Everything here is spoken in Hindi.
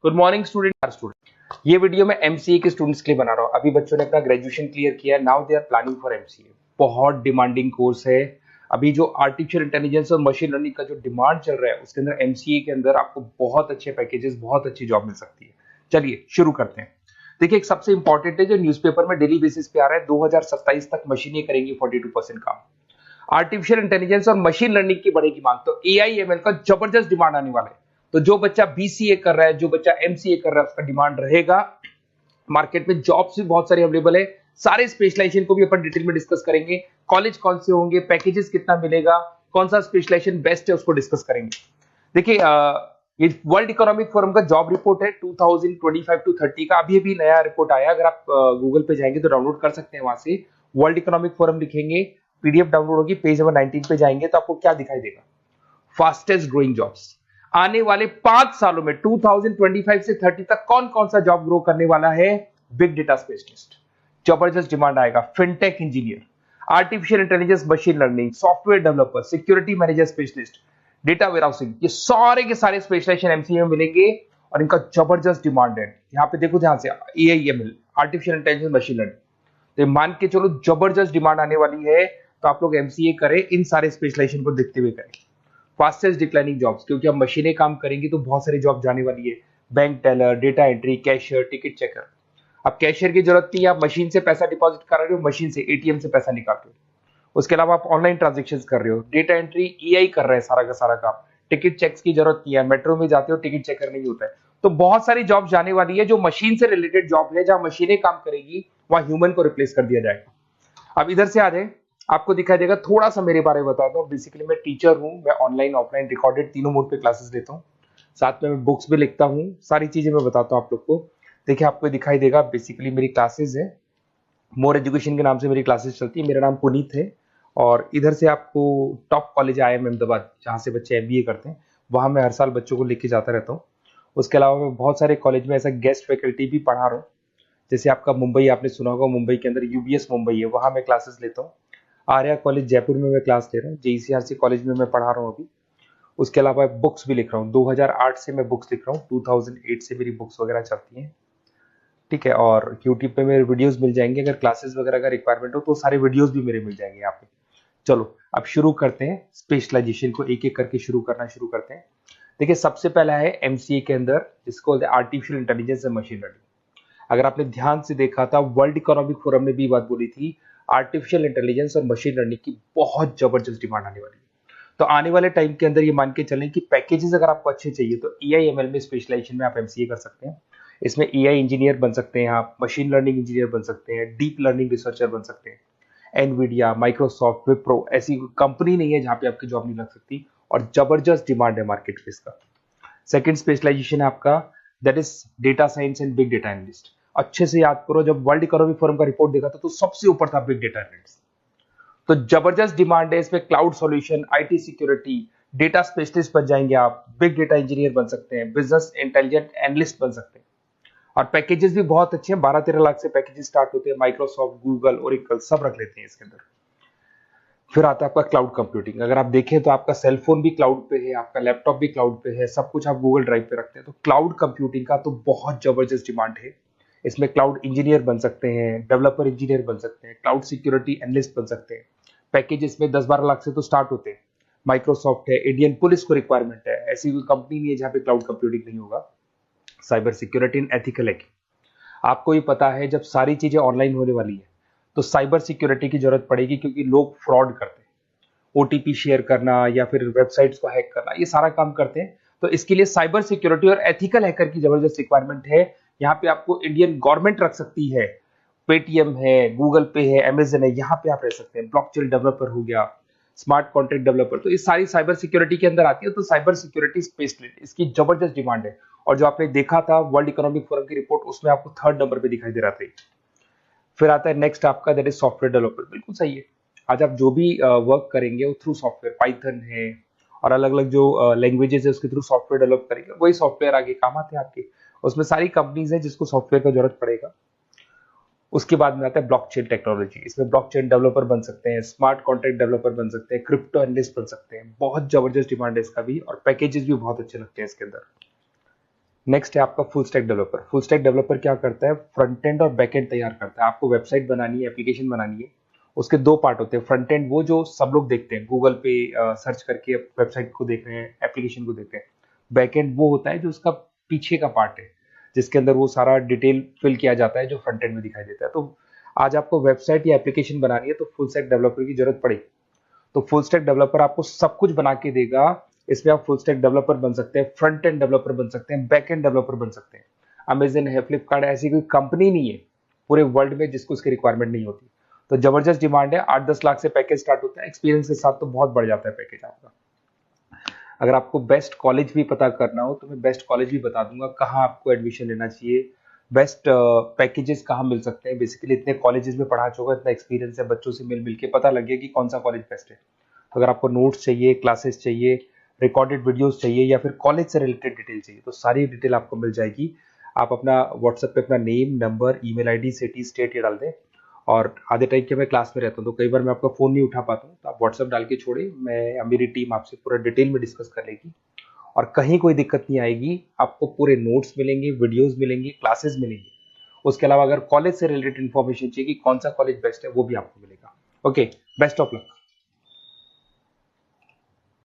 Good morning student. ये वीडियो मैं एमसीए के स्टूडेंट्स के लिए बना रहा हूँ। अभी बच्चों ने अपना ग्रेजुएशन क्लियर किया है, now they are planning for MCA. बहुत डिमांडिंग कोर्स है। अभी जो आर्टिफिशियल इंटेलिजेंस और मशीन लर्निंग का जो डिमांड चल रहा है उसके अंदर एमसीए के अंदर आपको बहुत अच्छे पैकेजेस, बहुत अच्छी जॉब मिल सकती है। चलिए शुरू करते हैं। देखिए, एक सबसे इंपॉर्टेंट है जो न्यूज़पेपर में डेली बेसिस पे आ रहा है, 2027 तक मशीनें करेंगी 42% काम। आर्टिफिशियल इंटेलिजेंस और मशीन लर्निंग की बढ़ेगी मांग, तो एआईएमएल का जबरदस्त डिमांड आने वाला है। तो जो बच्चा बीसीए कर रहा है, जो बच्चा एमसीए कर रहा है, उसका डिमांड रहेगा। मार्केट में जॉब्स भी बहुत सारे अवेलेबल है। सारे स्पेशलाइजेशन को भी अपन डिटेल में डिस्कस करेंगे। कॉलेज कौन से होंगे, पैकेजेस कितना मिलेगा, कौन सा स्पेशलाइजेशन बेस्ट है, उसको डिस्कस करेंगे। देखिए, ये वर्ल्ड इकोनॉमिक फोरम का जॉब रिपोर्ट है 2025 टू 30 का। अभी अभी नया रिपोर्ट आया, अगर आप गूगल पे जाएंगे तो डाउनलोड कर सकते हैं। वहां से वर्ल्ड इकोनॉमिक फोरम लिखेंगे, पीडीएफ डाउनलोड होगी, पेज नंबर 19 पे जाएंगे तो आपको क्या दिखाई देगा, फास्टेस्ट ग्रोइंग जॉब्स। आने वाले 5 सालों में 2025 से 30 तक कौन कौन सा जॉब ग्रो करने वाला है। बिग डेटा स्पेशलिस्ट, जबरदस्त डिमांड आएगा। Fintech engineer, artificial intelligence, machine learning, software developer, security manager specialist, data warehousing, ये सारे के सारे स्पेशलाइजेशन एमसीए में मिलेंगे और इनका जबरदस्त डिमांड है। यहाँ पे देखो, ध्यान से, AIML, artificial intelligence, machine learning, तो मान के चलो जबरदस्त डिमांड आने वाली है। तो आप लोग एमसीए करें, इन सारे स्पेशलाइजेशन को देखते हुए करें। फास्टेस्ट डिक्लाइनिंग जॉब्स, क्योंकि अब मशीनें काम करेंगी तो बहुत सारी जॉब जाने वाली है। Bank teller, data entry, cashier, ticket checker. अब कैशियर की जरूरत नहीं है, आप मशीन से पैसा डिपॉजिट कर रहे हो, मशीन से एटीएम से पैसा निकाल रहे हो। उसके अलावा आप ऑनलाइन ट्रांजेक्शन कर रहे हो, डेटा एंट्री एआई कर रहे हैं सारा का सारा काम। टिकट चेक्स की जरूरत नहीं है, मेट्रो में जाते हो टिकट चेकर नहीं होता है। तो बहुत सारी जॉब जाने वाली है जो मशीन से रिलेटेड जॉब है, जहां मशीनें काम करेगी वहां ह्यूमन को रिप्लेस कर दिया जाएगा। अब इधर से आ जाए, आपको दिखाई देगा। थोड़ा सा मेरे बारे में बता दो। बेसिकली मैं टीचर हूं, मैं ऑनलाइन ऑफलाइन रिकॉर्डेड तीनों मोड पे क्लासेस लेता हूं। साथ में मैं बुक्स भी लिखता हूं, सारी चीजें मैं बताता हूं आप लोग को। देखिए, आपको दिखाई देगा, बेसिकली मेरी क्लासेस है, मोर एजुकेशन के नाम से मेरी क्लासेस चलती है। मेरा नाम पुनीत है। और इधर से आपको टॉप कॉलेज आईआईएम अहमदाबाद, जहाँ से बच्चे एमबीए करते हैं, वहां मैं हर साल बच्चों को लेके जाता रहता हूँ। उसके अलावा मैं बहुत सारे कॉलेज में ऐसा गेस्ट फैकल्टी भी पढ़ा रहा हूँ। जैसे आपका मुंबई, आपने सुना होगा, मुंबई के अंदर यूबीएस मुंबई है, वहां मैं क्लासेस लेता हूँ। आर्या कॉलेज जयपुर में मैं क्लास ले रहा हूँ। जेईसीआरसी कॉलेज में मैं पढ़ा रहा हूँ अभी। उसके अलावा बुक्स भी लिख रहा हूँ, 2008 से मैं बुक्स लिख रहा हूँ, 2008 से मेरी बुक्स वगैरह चलती हैं। ठीक है, और यूट्यूब पे मेरे वीडियोस मिल जाएंगे। अगर क्लासेस वगैरह का रिक्वायरमेंट हो तो सारे वीडियोस भी मेरे मिल जाएंगे यहाँ पे। चलो अब शुरू करते हैं, स्पेशलाइजेशन को एक एक करके शुरू करते हैं। देखिए, सबसे पहला है एमसीए के अंदर, जिसको artificial intelligence and machine learning. अगर आपने ध्यान से देखा था, वर्ल्ड इकोनॉमिक फोरम ने भी बात बोली थी, आर्टिफिशियल इंटेलिजेंस और मशीन लर्निंग की बहुत जबरदस्त डिमांड आने वाली है। तो आने वाले टाइम के अंदर ये मान के चलें कि पैकेजेस अगर आपको अच्छे चाहिए तो एआईएमएल में स्पेशलाइजेशन में आप एमसीए कर सकते हैं। इसमें एआई इंजीनियर बन सकते हैं, आप मशीन लर्निंग इंजीनियर बन सकते हैं, डीप लर्निंग रिसर्चर बन सकते हैं। एनवीडिया, माइक्रोसॉफ्ट, विप्रो, ऐसी कंपनी नहीं है जहां पे आपकी जॉब नहीं लग सकती, और जबरदस्त डिमांड है मार्केट में इसका। सेकंड स्पेशलाइजेशन है आपका, that is data science and big data analyst. अच्छे से याद करो, जब वर्ल्ड इकोनॉमिक फोरम का रिपोर्ट देखा था तो सबसे ऊपर था बिग डेटा एनालिस्ट। तो जबरदस्त डिमांड है इसमें। Cloud solution, IT security, data specialist बन जाएंगे आप, बिग डेटा इंजीनियर बन सकते हैं, बिजनेस इंटेलिजेंट एनालिस्ट बन सकते हैं। और पैकेजेस भी बहुत अच्छे हैं, 12-13 लाख से पैकेजेस स्टार्ट होते हैं। माइक्रोसॉफ्ट, गूगल, ओरेकल सब रख लेते हैं इसके अंदर। फिर आता है आपका क्लाउड कंप्यूटिंग। अगर आप देखें तो आपका सेलफोन भी क्लाउड पे है, आपका लैपटॉप भी क्लाउड पे है, सब कुछ आप गूगल ड्राइव पे रखते हैं। तो क्लाउड कंप्यूटिंग का तो बहुत जबरदस्त डिमांड है। इसमें क्लाउड इंजीनियर बन सकते हैं, डेवलपर इंजीनियर बन सकते हैं, क्लाउड सिक्योरिटी एनालिस्ट बन सकते हैं। पैकेज इसमें 10-12 लाख से तो स्टार्ट होते हैं। माइक्रोसॉफ्ट है, इंडियन पुलिस को रिक्वायरमेंट है, ऐसी कोई कंपनी नहीं है जहां पे क्लाउड कंप्यूटिंग नहीं होगा। Cyber security and ethical hacking, आपको ही पता है जब सारी चीजें ऑनलाइन होने वाली है तो साइबर सिक्योरिटी की जरूरत पड़ेगी, क्योंकि लोग फ्रॉड करते हैं। ओटीपी शेयर करना या फिर वेबसाइट्स को हैक करना, ये सारा काम करते हैं। तो इसके लिए साइबर सिक्योरिटी और एथिकल हैकर की जबरदस्त रिक्वायरमेंट है। यहाँ पे आपको इंडियन गवर्नमेंट रख सकती है, पेटीएम है, गूगल पे है, अमेजन है, यहाँ पे आप रह सकते हैं। ब्लॉकचेन डेवलपर हो गया, स्मार्ट कॉन्ट्रैक्ट डेवलपर, तो ये सारी साइबर सिक्योरिटी के अंदर आती है। तो साइबर सिक्योरिटी स्पेशलिस्ट, इसकी जबरदस्त डिमांड है। और जो आपने देखा था वर्ल्ड इकोनॉमिक फोरम की रिपोर्ट, उसमें आपको 3rd नंबर पे दिखाई दे रहा था। फिर आता है नेक्स्ट आपका, दैट इज सॉफ्टवेयर डेवलपर। बिल्कुल सही है। आज आप जो भी वर्क करेंगे वो थ्रू सॉफ्टवेयर, पाइथन है और अलग अलग जो लैंग्वेजेस है उसके थ्रू सॉफ्टवेयर डेवलप करेंगे, वही सॉफ्टवेयर आगे काम आते हैं आपके। उसमें सारी कंपनीज है जिसको सॉफ्टवेयर का जरूरत पड़ेगा। उसके बाद में आता है ब्लॉकचेन टेक्नोलॉजी। इसमें ब्लॉकचेन डेवलपर बन सकते हैं, स्मार्ट कॉन्ट्रैक्ट डेवलपर बन सकते हैं, क्रिप्टो एनालिस्ट बन सकते हैं। बहुत जबरदस्त डिमांड है इसका भी, और पैकेजेस भी बहुत अच्छे लगते हैं इसके अंदर। नेक्स्ट है आपका full stack developer. Full stack developer क्या करता है, फ्रंट एंड और बैक एंड तैयार करता है। आपको वेबसाइट बनानी है, एप्लीकेशन बनानी है, उसके दो पार्ट होते हैं। फ्रंट एंड वो जो सब लोग देखते हैं, गूगल पे सर्च करके वेबसाइट को देख रहे हैं, एप्लीकेशन को देख रहे हैं। बैक एंड वो होता है जो उसका पीछे का पार्ट है, जिसके अंदर वो सारा डिटेल फिल किया जाता है जो फ्रंट एंड में दिखाई देता है। तो आज आपको वेबसाइट या एप्लीकेशन बनानी है तो फुल स्टैक डेवलपर की जरूरत पड़ेगी। तो फुल स्टैक डेवलपर आपको सब कुछ बना के देगा। इसमें आप फुल स्टैक डेवलपर बन सकते हैं, फ्रंट एंड डेवलपर बन सकते हैं, बैक एंड डेवलपर बन सकते हैं। अमेजन है, फ्लिपकार्ट, ऐसी कोई कंपनी नहीं है पूरे वर्ल्ड में जिसको उसकी रिक्वायरमेंट नहीं होती। तो जबरदस्त डिमांड है। 8-10 लाख से पैकेज स्टार्ट होता है, एक्सपीरियंस के साथ तो बहुत बढ़ जाता है पैकेज आपका। अगर आपको बेस्ट कॉलेज भी पता करना हो तो मैं बेस्ट कॉलेज भी बता दूंगा, कहाँ आपको एडमिशन लेना चाहिए, बेस्ट पैकेजेस कहाँ मिल सकते हैं। बेसिकली इतने कॉलेजेस में पढ़ा चुका, इतना एक्सपीरियंस है, बच्चों से मिल मिल के पता लग गया कि कौन सा कॉलेज बेस्ट है। अगर आपको नोट्स चाहिए, क्लासेस चाहिए, रिकॉर्डेड वीडियोस चाहिए या फिर कॉलेज से रिलेटेड डिटेल चाहिए तो सारी डिटेल आपको मिल जाएगी। आप अपना व्हाट्सएप पे अपना name, number, email ID, city, state ये डाल दें। और आधे टाइम के मैं क्लास में रहता हूँ तो कई बार मैं आपका फ़ोन नहीं उठा पाता हूँ, तो आप व्हाट्सएप डाल के छोड़े, मैं मेरी टीम आपसे पूरा डिटेल में डिस्कस कर लेगी और कहीं कोई दिक्कत नहीं आएगी। आपको पूरे नोट्स मिलेंगे, वीडियोस मिलेंगे, क्लासेस मिलेंगे। उसके अलावा अगर कॉलेज से रिलेटेड इन्फॉर्मेशन चाहिए कि कौन सा कॉलेज बेस्ट है वो भी आपको मिलेगा। Okay, best of luck.